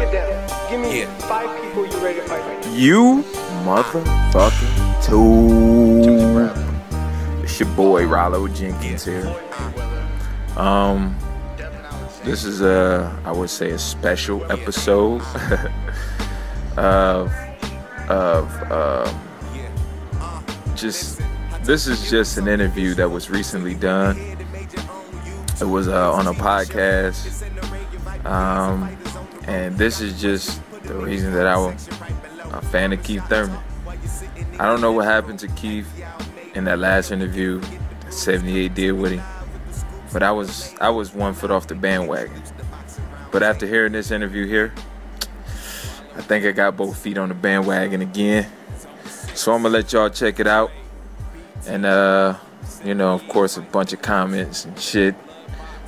it down. Give me 5 people you ready to fight right now. You motherfucking two. It's your boy Rollo Jenkins here. This is I would say a special episode this is just an interview that was recently done. It was on a podcast, and this is just the reason that I'm a fan of Keith Thurman. I don't know what happened to Keith in that last interview that 78 did with him, but I was 1 foot off the bandwagon. But after hearing this interview here, I think I got both feet on the bandwagon again. So I'm gonna let y'all check it out, and of course, a bunch of comments and shit.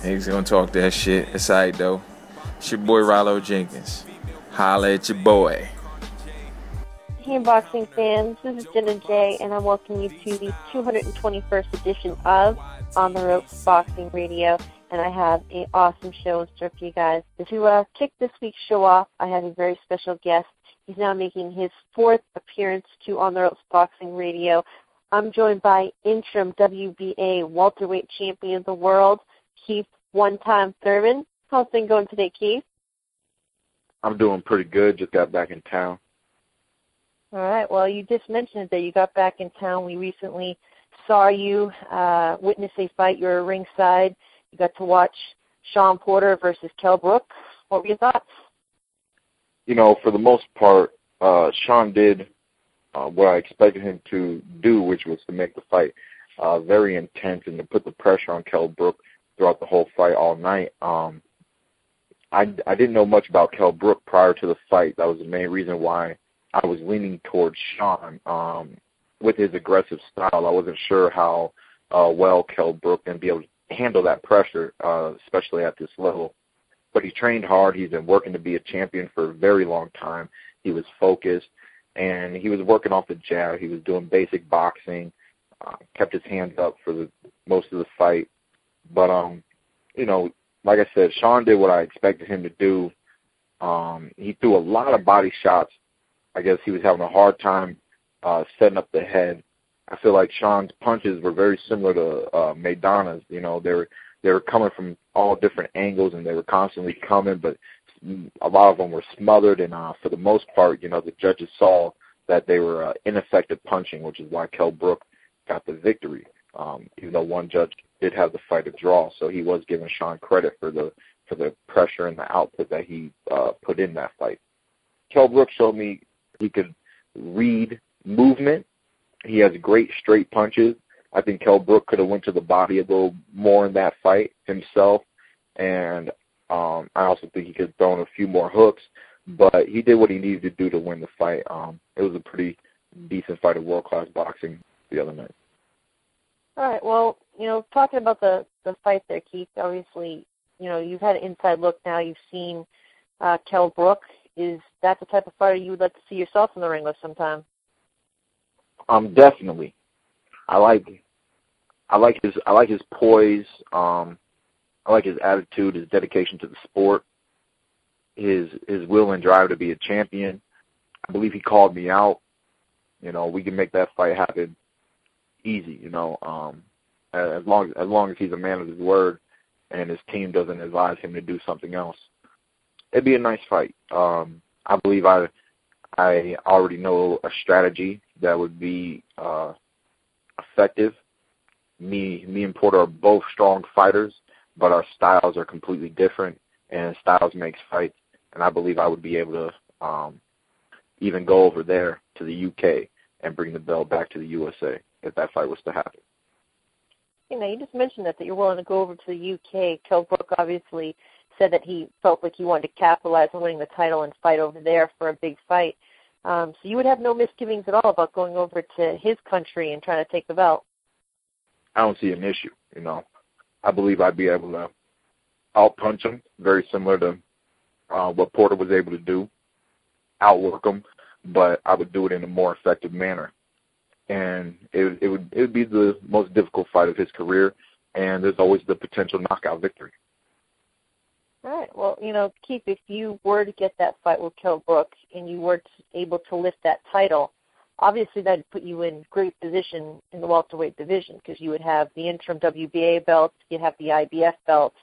He's gonna talk that shit. It's alright though. It's your boy Rollo Jenkins. Holla at your boy. Hey boxing fans, this is Jenna J, and I'm welcoming you to the 221st edition of On the Ropes Boxing Radio, and I have an awesome show in store for you guys. To kick this week's show off, I have a very special guest. He's now making his 4th appearance to On the Ropes Boxing Radio. I'm joined by interim WBA welterweight champion of the world, Keith one-time Thurman. How's things going today, Keith? I'm doing pretty good. Just got back in town. All right. Well, you just mentioned that you got back in town. We recently saw you witness a fight. You were ringside. You got to watch Sean Porter versus Kell Brook. What were your thoughts? For the most part, Sean did what I expected him to do, which was to make the fight very intense and to put the pressure on Kell Brook throughout the whole fight all night. I didn't know much about Kell Brook prior to the fight. That was the main reason why I was leaning towards Sean. With his aggressive style, I wasn't sure how well Kell Brook can be able to handle that pressure, especially at this level. But he trained hard. He's been working to be a champion for a very long time. He was focused, and he was working off the jab. He was doing basic boxing, kept his hands up for most of the fight. But, like I said, Sean did what I expected him to do. He threw a lot of body shots. I guess he was having a hard time setting up the head. I feel like Sean's punches were very similar to Maidana's. They were coming from all different angles, and they were constantly coming, but a lot of them were smothered, and for the most part, the judges saw that they were ineffective punching, which is why Kell Brook got the victory, even though one judge did have the fight a draw, so he was giving Sean credit for the pressure and the output that he put in that fight. Kell Brook showed me he could read movement. He has great straight punches. I think Kell Brook could have went to the body a little more in that fight himself, and I also think he could have thrown a few more hooks, but he did what he needed to do to win the fight. It was a pretty decent fight of world-class boxing the other night. All right. Well, talking about the fight there, Keith, obviously, you've had an inside look now. You've seen Kell Brook. Is that the type of fighter you would like to see yourself in the ring with sometime? Definitely. I like his poise. I like his attitude, his dedication to the sport, his will and drive to be a champion. I believe he called me out. We can make that fight happen easy. As long as he's a man of his word and his team doesn't advise him to do something else, it'd be a nice fight. I believe I already know a strategy that would be effective. Me and Porter are both strong fighters, but our styles are completely different, and styles makes fights. And I believe I would be able to even go over there to the UK and bring the belt back to the USA if that fight was to happen. You just mentioned that you're willing to go over to the UK. Kell Brook obviously said that he felt like he wanted to capitalize on winning the title and fight over there for a big fight. So you would have no misgivings at all about going over to his country and trying to take the belt? I don't see an issue, I believe I'd be able to outpunch him, very similar to what Porter was able to do, outwork him, but I would do it in a more effective manner. And it would be the most difficult fight of his career, and there's always the potential knockout victory. All right. Well, Keith, if you were to get that fight with Kell Brook and you were able to lift that title, obviously that would put you in great position in the welterweight division because you would have the interim WBA belt, you'd have the IBF belt.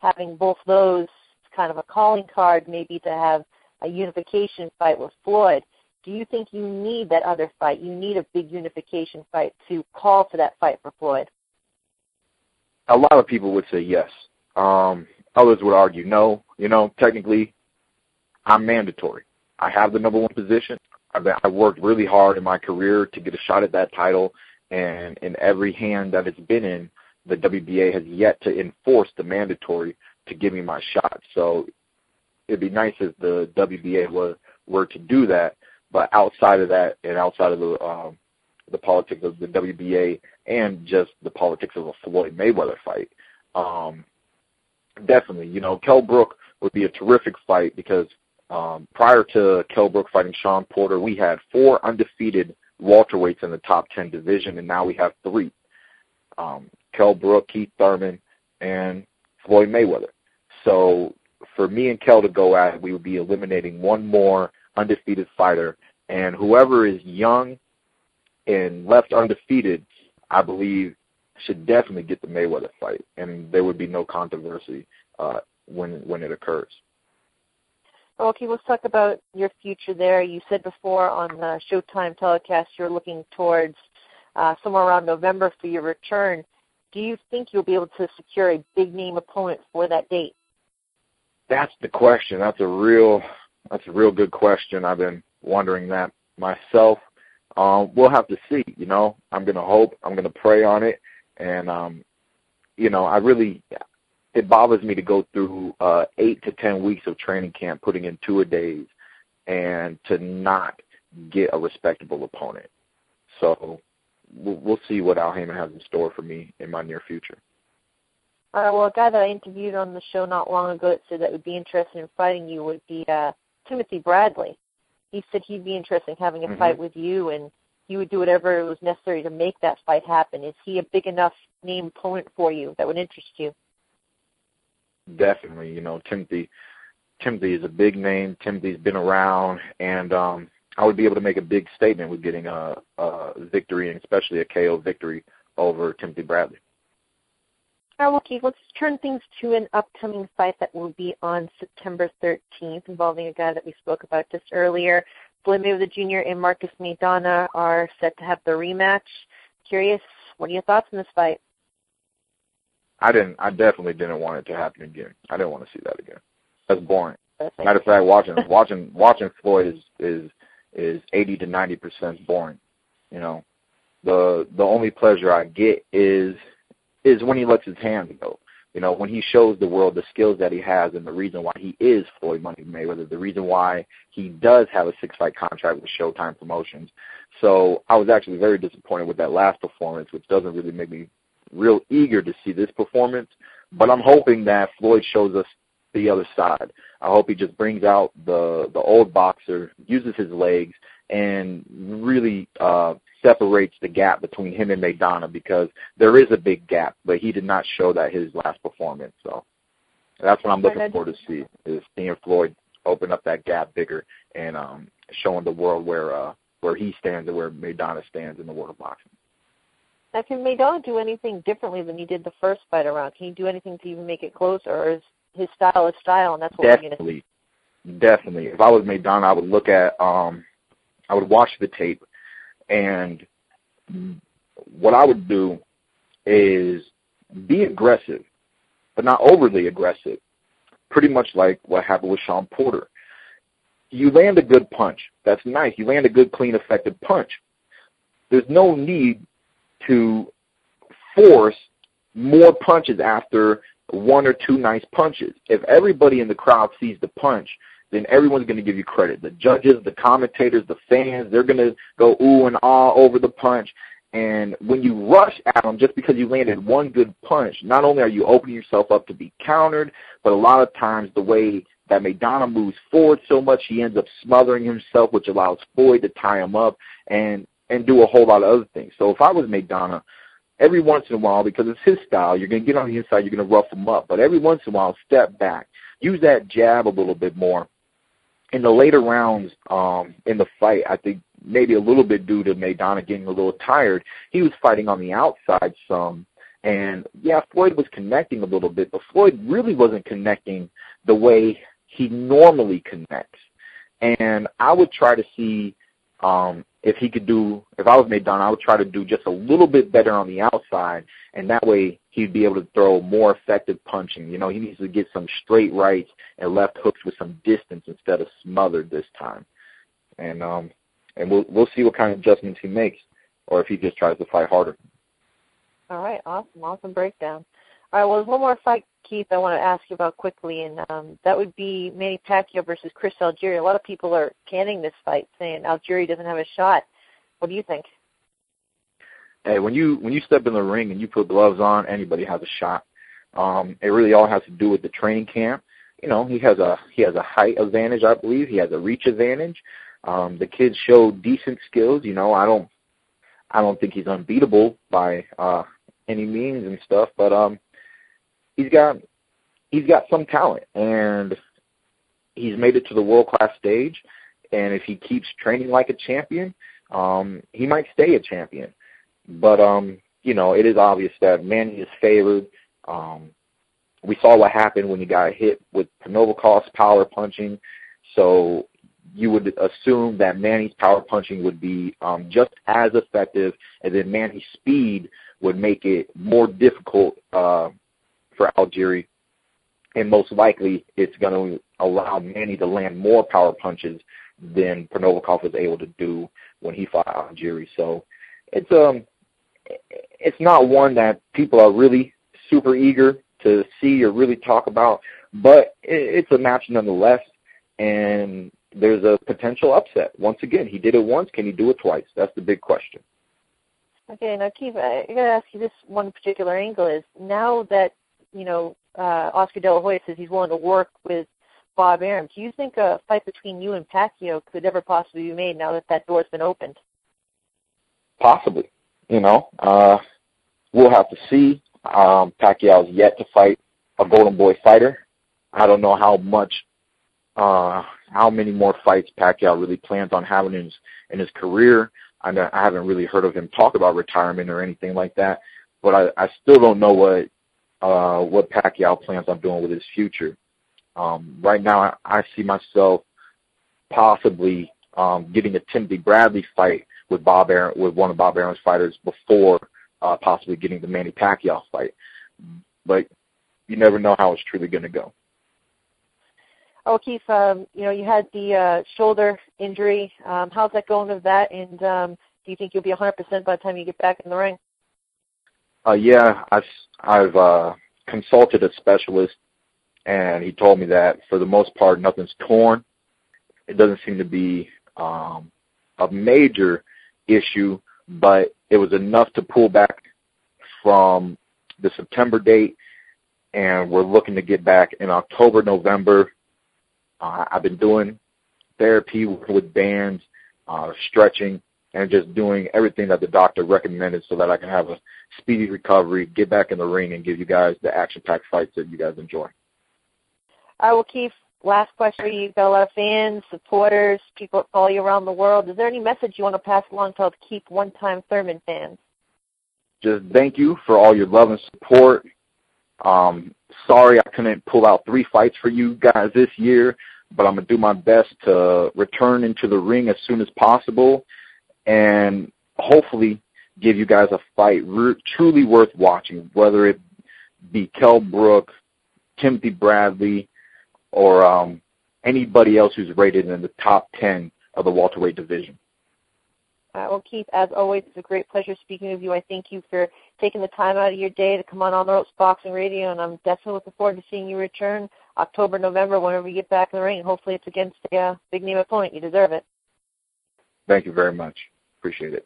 Having both those, it's kind of a calling card maybe to have a unification fight with Floyd. Do you think you need that other fight? You need a big unification fight to call for that fight for Floyd? A lot of people would say yes. Others would argue no. Technically, I'm mandatory. I have the number one position. I worked really hard in my career to get a shot at that title, and in every hand that it's been in, the WBA has yet to enforce the mandatory to give me my shot. So it'd be nice if the WBA were to do that, but outside of that and outside of the politics of the WBA and just the politics of a Floyd Mayweather fight, definitely, Kell Brook would be a terrific fight because prior to Kell Brook fighting Sean Porter, we had 4 undefeated welterweights in the top 10 division, and now we have 3. Kell Brook, Keith Thurman, and Floyd Mayweather. So for me and Kell to go at it, we would be eliminating one more undefeated fighter, and whoever is young and left undefeated, I believe, should definitely get the Mayweather fight, and there would be no controversy when it occurs. Okay, let's talk about your future there. You said before on the Showtime telecast you're looking towards somewhere around November for your return. Do you think you'll be able to secure a big-name opponent for that date? That's the question. That's a real good question. I've been wondering that myself. We'll have to see. I'm going to hope. I'm going to pray on it. And, it bothers me to go through 8 to 10 weeks of training camp, putting in 2-a-days, and to not get a respectable opponent. So we'll see what Al Heyman has in store for me in my near future. Well, a guy that I interviewed on the show not long ago that said that would be interested in fighting you would be Timothy Bradley. He said he'd be interested in having a fight with you, and he would do whatever was necessary to make that fight happen. Is he a big enough name opponent for you that would interest you? Definitely. Timothy is a big name. Timothy's been around, and I would be able to make a big statement with getting a victory, and especially a KO victory over Timothy Bradley. All right, well, Keith, let's turn things to an upcoming fight that will be on September 13th involving a guy that we spoke about just earlier. Floyd Mayweather Jr. and Marcus Maidana are set to have the rematch. Curious, what are your thoughts on this fight? I definitely didn't want it to happen again. I didn't want to see that again. That's boring. Matter of fact, watching Floyd is 80 to 90% boring. The only pleasure I get is when he lets his hands go. When he shows the world the skills that he has and the reason why he is Floyd Money Mayweather, the reason why he does have a 6-fight contract with Showtime Promotions. So I was actually very disappointed with that last performance, which doesn't really make me real eager to see this performance. But I'm hoping that Floyd shows us the other side. I hope he just brings out the old boxer, uses his legs, and really separates the gap between him and Maidana, because there is a big gap, but he did not show that his last performance. So that's what I'm looking forward to see, is seeing Floyd open up that gap bigger and showing the world where he stands and where Maidana stands in the world of boxing. Now, can Maidana do anything differently than he did the first fight around? Can he do anything to even make it closer, or is his style is style, and that's what we're going to see? Definitely. If I was Maidana, I would look at, I would watch the tape, and what I would do is be aggressive, but not overly aggressive, pretty much like what happened with Sean Porter. You land a good punch. That's nice. You land a good, clean, effective punch. There's no need to force more punches after 1 or 2 nice punches. If everybody in the crowd sees the punch, then everyone's going to give you credit. The judges, the commentators, the fans, they're going to go ooh and ah over the punch. And when you rush at them just because you landed one good punch, not only are you opening yourself up to be countered, but a lot of times the way that Maidana moves forward so much, he ends up smothering himself, which allows Floyd to tie him up and do a whole lot of other things. So if I was Maidana, every once in a while, because it's his style, you're going to get on the inside, you're going to rough him up. But every once in a while, step back. use that jab a little bit more. In the later rounds in the fight, I think maybe a little bit due to Maidana getting a little tired, he was fighting on the outside some. And, yeah, Floyd was connecting a little bit, but Floyd really wasn't connecting the way he normally connects. And I would try to see if he could do, if I was Maidana, I would try to do just a little bit better on the outside, and that way he'd be able to throw more effective punching. You know, he needs to get some straight rights and left hooks with some distance instead of smothered this time. And we'll see what kind of adjustments he makes, or if he just tries to fight harder. All right, awesome breakdown. All right, well, there's one more fight, Keith, I want to ask you about quickly, and that would be Manny Pacquiao versus Chris Algieri. A lot of people are canning this fight, saying Algieri doesn't have a shot. What do you think? Hey, when you step in the ring and you put gloves on, anybody has a shot. It really all has to do with the training camp. You know, he has a height advantage, I believe. He has a reach advantage. The kid showed decent skills. You know, I don't think he's unbeatable by any means and stuff, but he's got some talent, and he's made it to the world-class stage. And if he keeps training like a champion, he might stay a champion. But you know, it is obvious that Manny is favored. We saw what happened when he got hit with Panovikov's power punching, so you would assume that Manny's power punching would be just as effective, and then Manny's speed would make it more difficult for Algieri, and most likely it's going to allow Manny to land more power punches than Panovikov was able to do when he fought Algieri. So it's not one that people are really super eager to see or really talk about, but it's a match nonetheless, and there's a potential upset. Once again, he did it once. Can he do it twice? That's the big question. Okay, now, Keith, I got to ask you this one particular angle is, now that, you know, Oscar De La Hoya says he's willing to work with Bob Arum, do you think a fight between you and Pacquiao could ever possibly be made now that that door's been opened? Possibly. You know, we'll have to see. Pacquiao's yet to fight a Golden Boy fighter. I don't know how many more fights Pacquiao really plans on having in his career. I haven't really heard of him talk about retirement or anything like that, but I still don't know what Pacquiao plans on doing with his future. Right now, I see myself possibly getting a Timothy Bradley fight with one of Bob Arum's fighters before possibly getting the Manny Pacquiao fight. But you never know how it's truly going to go. Oh, Keith, you know, you had the shoulder injury. How's that going with that? And do you think you'll be 100% by the time you get back in the ring? Yeah, I've consulted a specialist, and he told me that for the most part, nothing's torn. It doesn't seem to be a major issue, but it was enough to pull back from the September date, and we're looking to get back in October, November. I've been doing therapy with bands, stretching, and just doing everything that the doctor recommended so that I can have a speedy recovery, get back in the ring, and give you guys the action-packed fights that you guys enjoy. All right, well, Keith, last question. You've got a lot of fans, supporters, people that follow you around the world. Is there any message you want to pass along to all the Keith One-Time Thurman fans? Just thank you for all your love and support. Sorry I couldn't pull out 3 fights for you guys this year, but I'm going to do my best to return into the ring as soon as possible and hopefully give you guys a fight truly worth watching, whether it be Kell Brook, Timothy Bradley, or anybody else who's rated in the top 10 of the welterweight division. Well, Keith, as always, it's a great pleasure speaking with you. I thank you for taking the time out of your day to come on the Ropes Boxing Radio, and I'm definitely looking forward to seeing you return October, November, whenever you get back in the ring, and hopefully it's against a big-name opponent. You deserve it. Thank you very much. Appreciate it.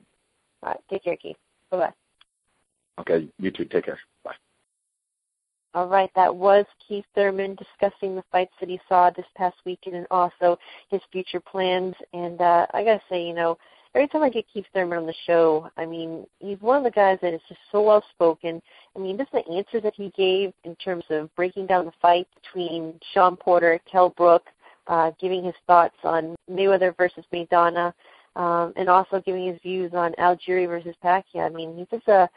All right, take care, Keith. Bye-bye. Okay, you too. Take care. Bye. All right, that was Keith Thurman discussing the fights that he saw this past weekend and also his future plans. And I got to say, you know, every time I get Keith Thurman on the show, I mean, he's one of the guys that is just so well-spoken. I mean, just the answers that he gave in terms of breaking down the fight between Sean Porter, Kell Brook, giving his thoughts on Mayweather versus Maidana, and also giving his views on Algieri versus Pacquiao. I mean, he's just a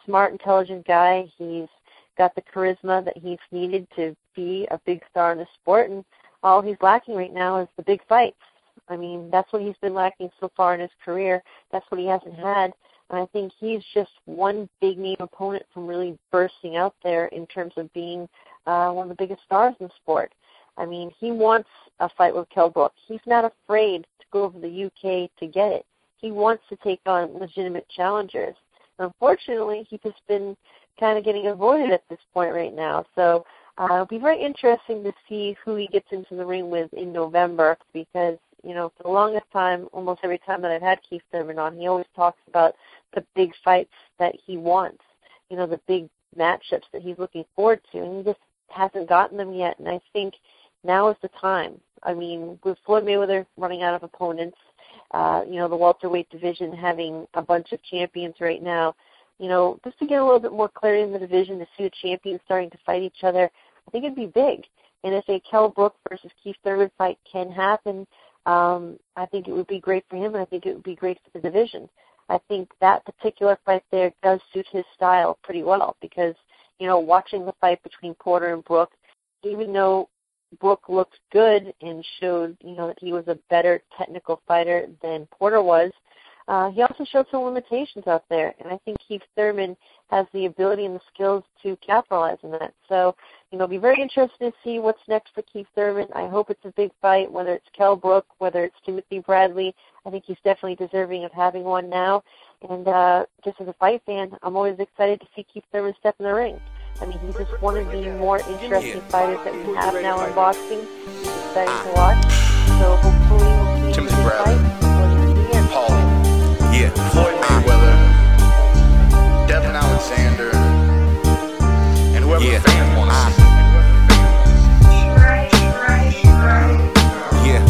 smart, intelligent guy. He's got the charisma that he's needed to be a big star in the sport, and all he's lacking right now is the big fights. I mean, that's what he's been lacking so far in his career. That's what he hasn't had. And I think he's just one big-name opponent from really bursting out there in terms of being one of the biggest stars in the sport. I mean, he wants a fight with Kell Brook. He's not afraid to go over the UK to get it. He wants to take on legitimate challengers. Unfortunately, he's just been kind of getting avoided at this point right now. So it'll be very interesting to see who he gets into the ring with in November because, you know, for the longest time, almost every time that I've had Keith Thurman on, he always talks about the big fights that he wants, you know, the big matchups that he's looking forward to, and he just hasn't gotten them yet. And I think now is the time. I mean, with Floyd Mayweather running out of opponents, you know, the welterweight division having a bunch of champions right now, you know, just to get a little bit more clarity in the division, to see the champions starting to fight each other, I think it'd be big. And if a Kell Brook versus Keith Thurman fight can happen, I think it would be great for him, and I think it would be great for the division. I think that particular fight there does suit his style pretty well because, you know, watching the fight between Porter and Brook, even though Brook looked good and showed, you know, that he was a better technical fighter than Porter was, he also showed some limitations out there. And I think Keith Thurman has the ability and the skills to capitalize on that. So, you know, it'll be very interesting to see what's next for Keith Thurman. I hope it's a big fight, whether it's Kell Brook, whether it's Timothy Bradley. I think he's definitely deserving of having one now. And just as a fight fan, I'm always excited to see Keith Thurman step in the ring. I mean, he's just one of the more interesting fighters that we have now in boxing. He's exciting to watch. So hopefully we'll see him fight. Paul. Yeah. Floyd Mayweather. Devin Alexander. And whoever the fan wants to see. Yeah.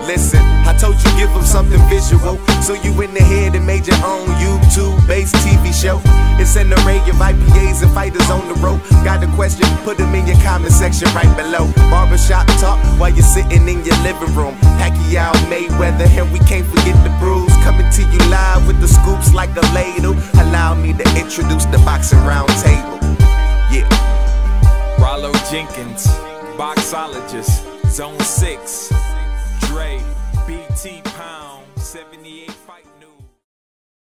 Listen, I told you give them something visual. So you in the head and made your own YouTube-based TV show. It's an array of IPAs and fighters on the road. Got a question? Put them in your comment section right below. Barbershop talk while you're sitting in your living room. Pacquiao, Mayweather, and we can't forget the brews. Coming to you live with the scoops like a ladle. Allow me to introduce the boxing round table. Yeah. Rollo Jenkins, boxologist, Zone 6, Dre, BT.